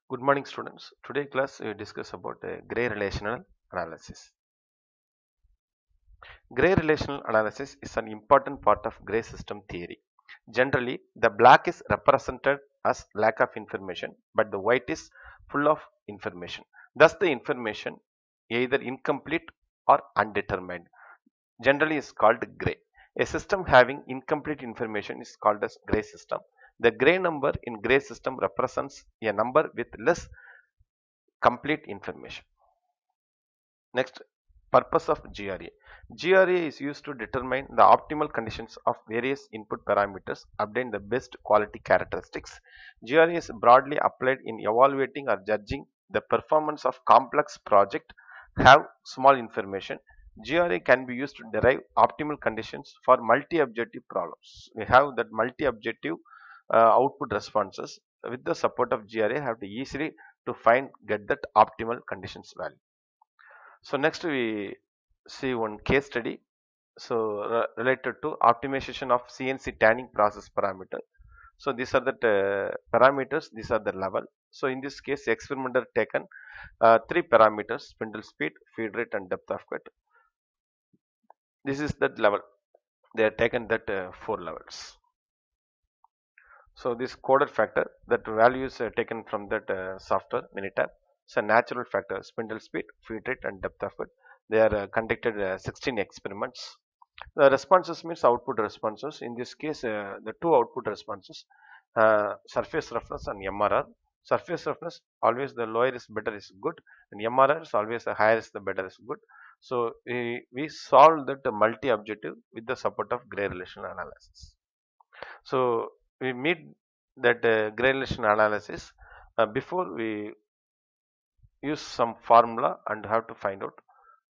Good morning, students. Today class we discuss about Gray relational analysis. Gray relational analysis is an important part of Gray system theory. Generally, the black is represented as lack of information, but the white is full of information. Thus, the information either incomplete or undetermined generally is called gray. A system having incomplete information is called as gray system. The gray number in gray system represents a number with less complete information. Next, purpose of GRA. GRA is used to determine the optimal conditions of various input parameters, obtain the best quality characteristics. GRA is broadly applied in evaluating or judging the performance of complex project have small information. GRA can be used to derive optimal conditions for multi-objective problems. We have that multi-objective output responses. With the support of GRA, have to easily to find get that optimal conditions value. So next we see one case study. So related to optimization of CNC tanning process parameter. So these are the parameters. These are the level. So in this case, experimenter taken three parameters: spindle speed, feed rate, and depth of cut. This is that level. They are taken that four levels. So this coded factor, that value is taken from that software Minitab. So natural factor, spindle speed, feed rate, and depth of cut. They are conducted 16 experiments. The responses means output responses. In this case, the two output responses, surface roughness and MRR. Surface roughness always the lower is better is good, and MRR is always the higher is the better is good. So we solved that multi-objective with the support of Gray relational analysis. So we meet that Gray relational analysis before we use some formula and have to find out.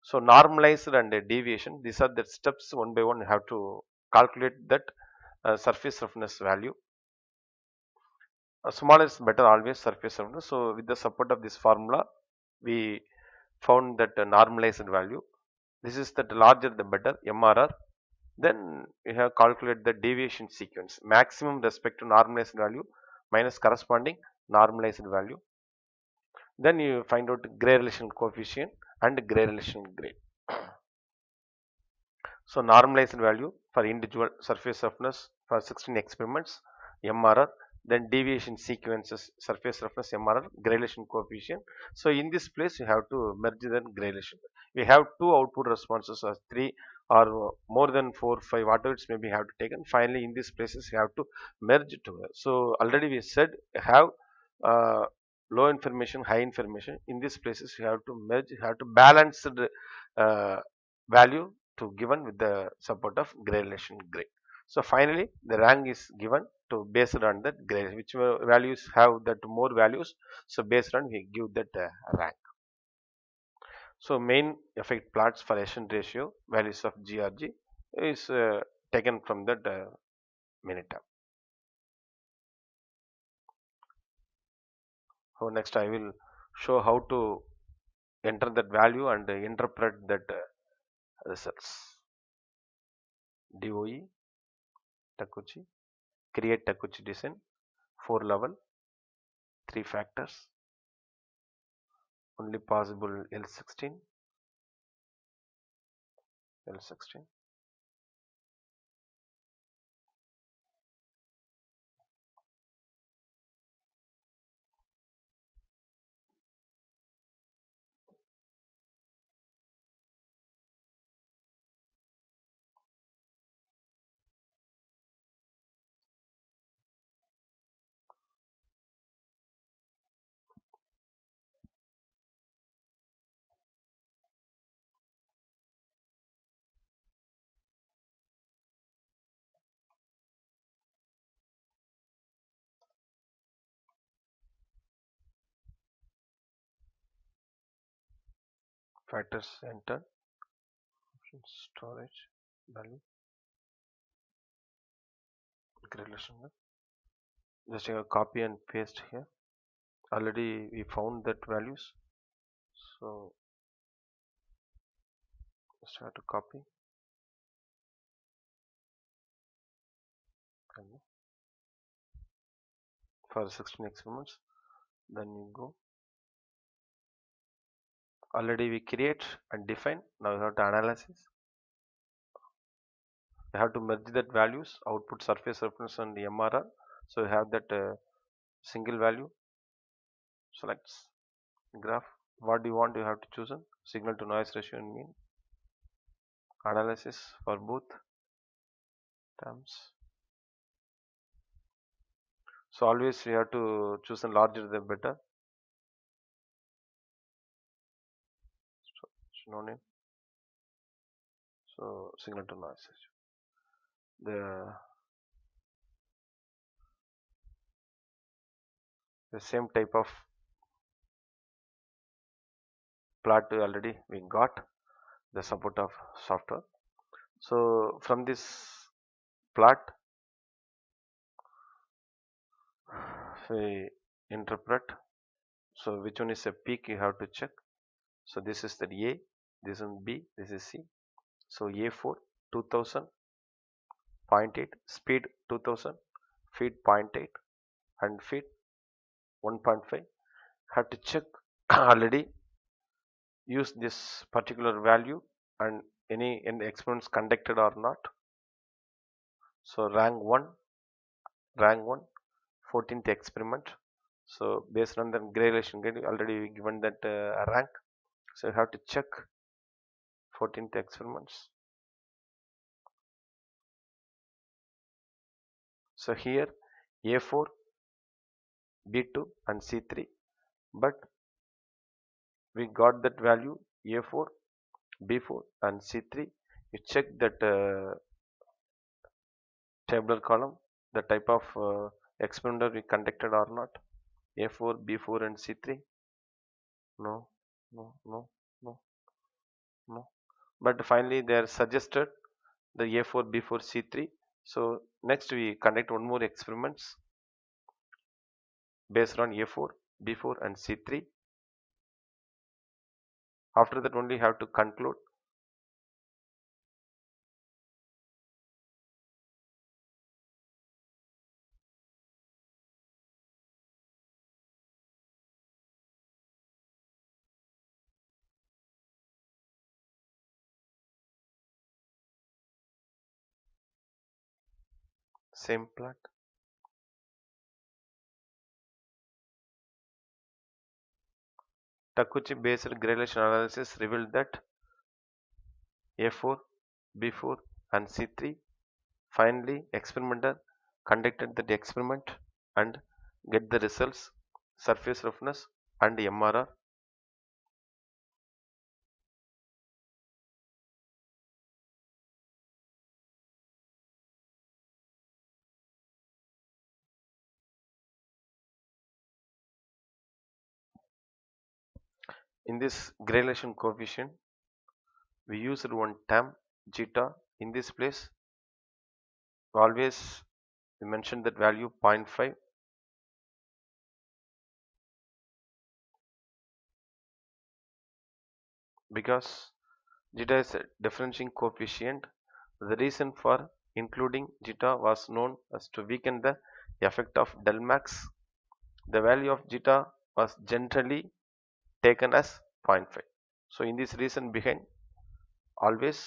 So normalized and deviation, these are the steps one by one you have to calculate that surface roughness value. Smaller is better always surface roughness. So with the support of this formula, we found that normalized value. This is that larger the better MRR. Then we have calculate the deviation sequence, maximum respect to normalized value minus corresponding normalized value. Then you find out Gray relation coefficient and Gray relation grade. So normalized value for individual surface roughness for 16 experiments, MRR, then deviation sequences, surface roughness, MRR, Gray relation coefficient. So in this place you have to merge the Gray relation. We have two output responses or three or more than 4, 5, whatever it's maybe have to taken. Finally in these places you have to merge together. So already we said have uh, low information, high information. In these places you have to merge, you have to balance the value to given with the support of Gray relation Gray. So finally the rank is given to based on that Gray, which values have that more values. So based on we give that rank. So main effect plots for Hessian ratio values of GRG is taken from that Minitab. So next I will show how to enter that value and interpret that results. DOE Takuchi, create Takuchi design, 4 level, 3 factors, only possible L16, L16. Factors enter, storage, value, relation. Just copy and paste here. Already we found that values. So just have to copy and for 16 experiments. then you go. Already we create and define. Now you have to analysis. You have to merge that values, output, surface reference and the MRR. So you have that single value. Select graph. What do you want? You have to choose signal to noise ratio and mean. Analysis for both terms. So always we have to choose a larger the better. So no name. So signal to noise ratio. The same type of plot already we got the support of software. So from this plot we interpret. So which one is a peak you have to check. So this is the A, this is B, this is C. So A4 2000, 0.8, speed 2000, feed 0.8 and feed 1.5. Have to check already use this particular value and any experiments conducted or not. So rank 1, 14th experiment. So based on the gradation already given that rank. So you have to check 14th experiments. So here A4, B2 and C3, but we got that value A4, B4 and C3. You check that tabular column, the type of experiment we conducted or not. A4, B4 and C3. No, no, no, no, no. But finally they are suggested the A4, B4, C3. So next we conduct one more experiments based on A4, B4 and C3. After that only have to conclude. Same plot. Takeuchi based gradation analysis revealed that A4, B4 and C3. Finally, experimenter conducted the experiment and get the results, surface roughness and MRR. In this gradation coefficient, we used one term zeta. In this place, always we mention that value 0.5. Because zeta is a differentiating coefficient. The reason for including zeta was known as to weaken the effect of del max. The value of zeta was generally taken as 0.5. So in this reason behind, always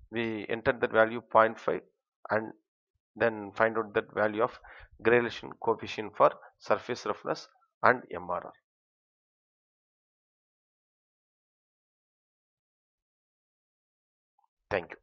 we enter that value 0.5 and then find out that value of gradation coefficient for surface roughness and MRR. Thank you.